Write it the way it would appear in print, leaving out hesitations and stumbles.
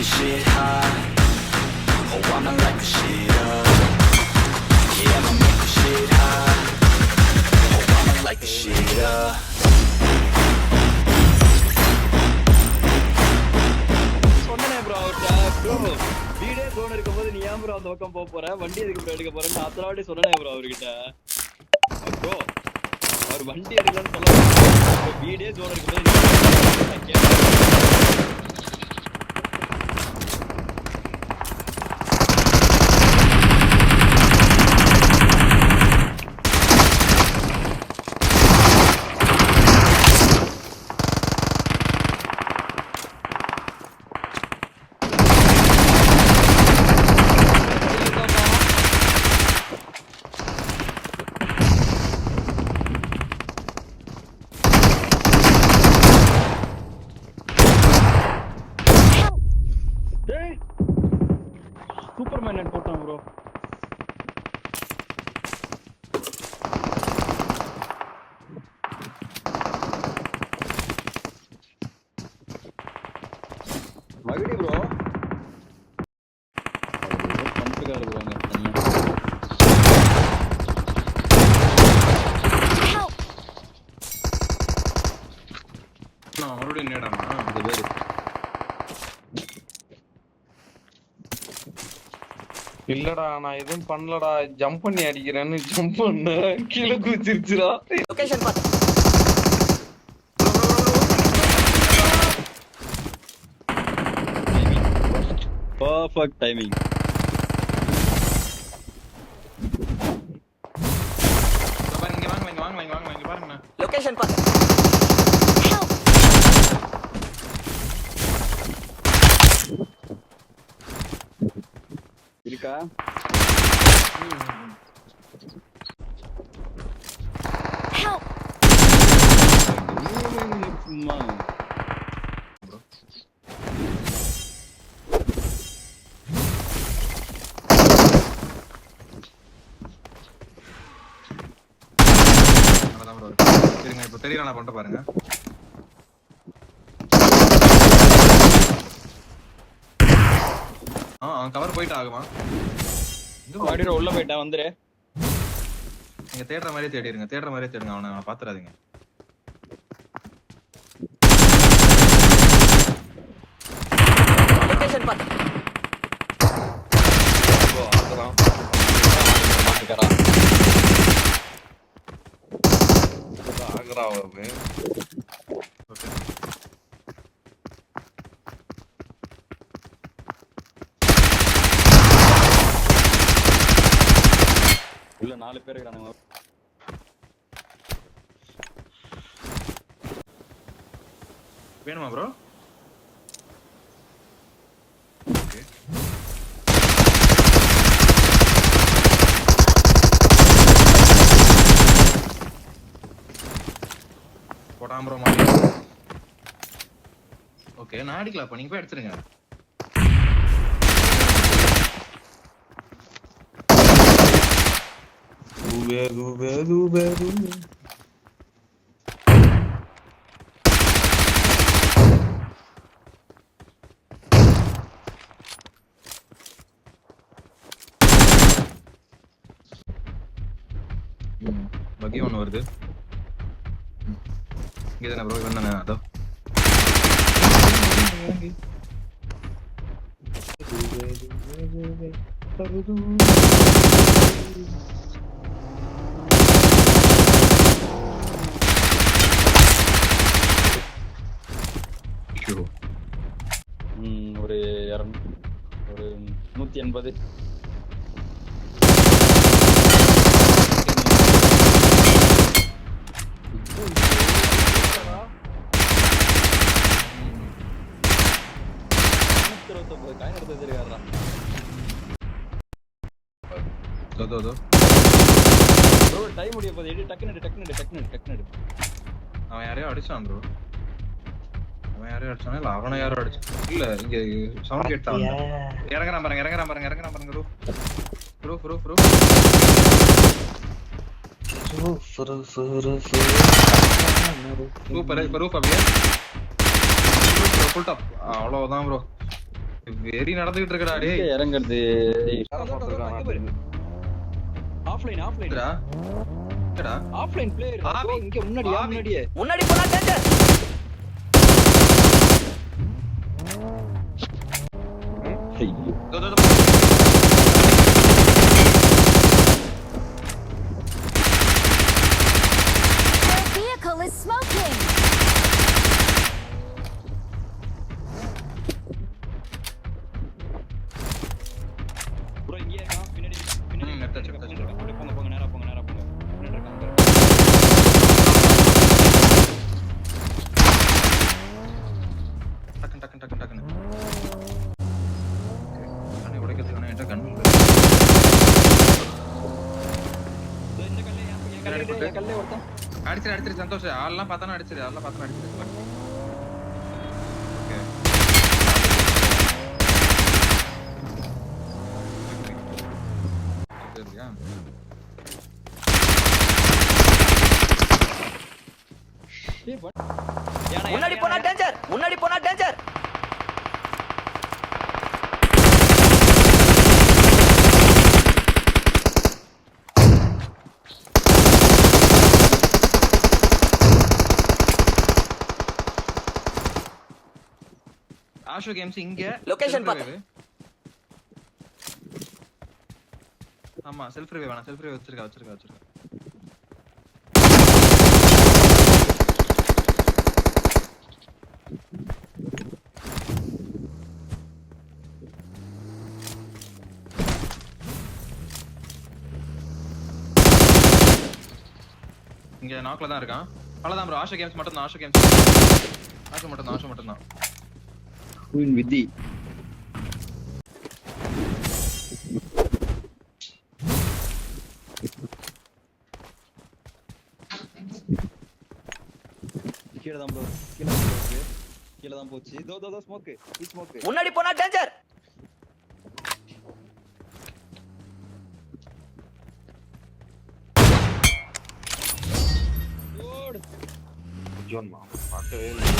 this shit hot. Oh, I'ma light this shit up. Yeah, I'ma make this shit hot. Oh, I'ma light this shit up. சொன்னனே bro bro video zone இருக்கும்போது நீ ஏன் bro அந்த பக்கம் போற வண்டி எதுக்கு bro எடுக்க போறேன்னு அத்தனை வாட்டி சொன்னனே bro அவர்கிட்ட bro அவர் வண்டி எடுக்கலன்னு சொல்ல வீடியோ ஜோன் இருக்கும்போது நான் கேட்கிறேன் சூப்பர்மேன் நெட் போட்டான் bro மகிடி bro கண்டுக்காரு bro அங்க நான் மறுபடியும் நேடாமா அந்த பேரு இல்லடா நான் எதுவும் பண்ணலடா ஜம்ப் பண்ணி அடிக்கிறேன்னு ஜம்ப் பண்ண கீழே குதிச்சிருச்சுடா லொகேஷன் பாத்து perfect timing இங்க வாங்க பாருங்க லொகேஷன் பாத்து இருக்கா சும்மா அதான் bro சரிங்க இப்போ தெரியல நான் பண்ணிட்டு பாருங்க அவன் கவர் போயிட்டு ஆகுமா வாடிரோ உள்ள போய்டா வந்துரு நீங்க தேடுற மாதிரியே தேடுங்க அவனை பாத்துறாதீங்க லொகேஷன் பாத்து bro ஆகுறான் மாட்டிக்கறா ஆகுறா அவன் ஓகே உள்ள 4 பேர் இருக்கானுங்க வேணுமா ப்ரோ ஓகே போடாம ப்ரோ மாட்டி ஓகே நான் அடிக்கலாம் அப்ப நீங்க போய் எடுத்துருங்க Dube. பக்கி ஒன்று வருது இங்கே தானே ப்ரோ இவன் தானே அதோ ஒரு 180 காயின் எடுத்து வச்சிருக்காரா ப்ரோ டைம் முடிய போகுது எடி டக்குனு அவன் யாரையோ அடிச்சான் ப்ரோ அவன் யாரையோ அடிச்சானா இல்ல அவனை யாரோ அடிச்சான் இல்ல இங்க சவுண்ட் கேட்டான் இறங்குறான் பாருங்க ப்ரோ சூப்பர் இப்ப ரூஃப் அப்படியே ஃபுல் டாப் அவ்வளவுதான் ப்ரோ வெறி நடந்துகிட்டு இருக்கடா டேய். எங்க இறங்குறது போட்டிருக்கான். ஆஃப்லைன் என்னடா? என்னடா? ஆஃப்லைன் பிளேயர் ஆவி. இங்க முன்னாடியா ஆவி. முன்னாடியே முன்னாடி போனா டேஞ்சர். ஐயோ தோ, தோ, தோ. Their vehicle is smoking. Bro இங்க இருக்கான் பின்னாடி பின்னாடி எடுத்தாச்சு, இருக்கான், எடுத்தாச்சு. அப்படியே போங்க போங்க நேரா போங்க பின்னாடி இருக்கான் டக்குன்னு. கண்ணை உடைக்கிறதுக்கு வேணா என்கிட்ட கண்ணு இல்லை. இதோ இந்த கல்லே என் கல்லே ஒருத்தன் அடிச்சிரு சந்தோஷ். ஆள்லாம் பார்த்தானே அடிச்சிரு. ஓகே. சரியா? ஏய் பட் முன்னாடி போனா டேஞ்சர். முன்னாடி போனா டேஞ்சர். ஆஷோ கேம்ஸ் இங்க Location self பாத்து. revive. ஆமா செல்ஃப் ரிவைவ் வேணாம். செல்ஃப் ரிவைவ் வச்சிருக்கா. இங்க நாக்ல தான் இருக்கான். அவ்வளவுதான் ப்ரோ. ஆஷோ கேம்ஸ் மட்டும் தான். ஆஷோ மட்டும் தான். குயின் விதி கீழ தான் ப்ரோ கீழ தான் போச்சு தோ ஸ்மோக் முன்னாடி போனா டேஞ்சர். ஓடு ஜோன் பார்க்கவே இல்லை.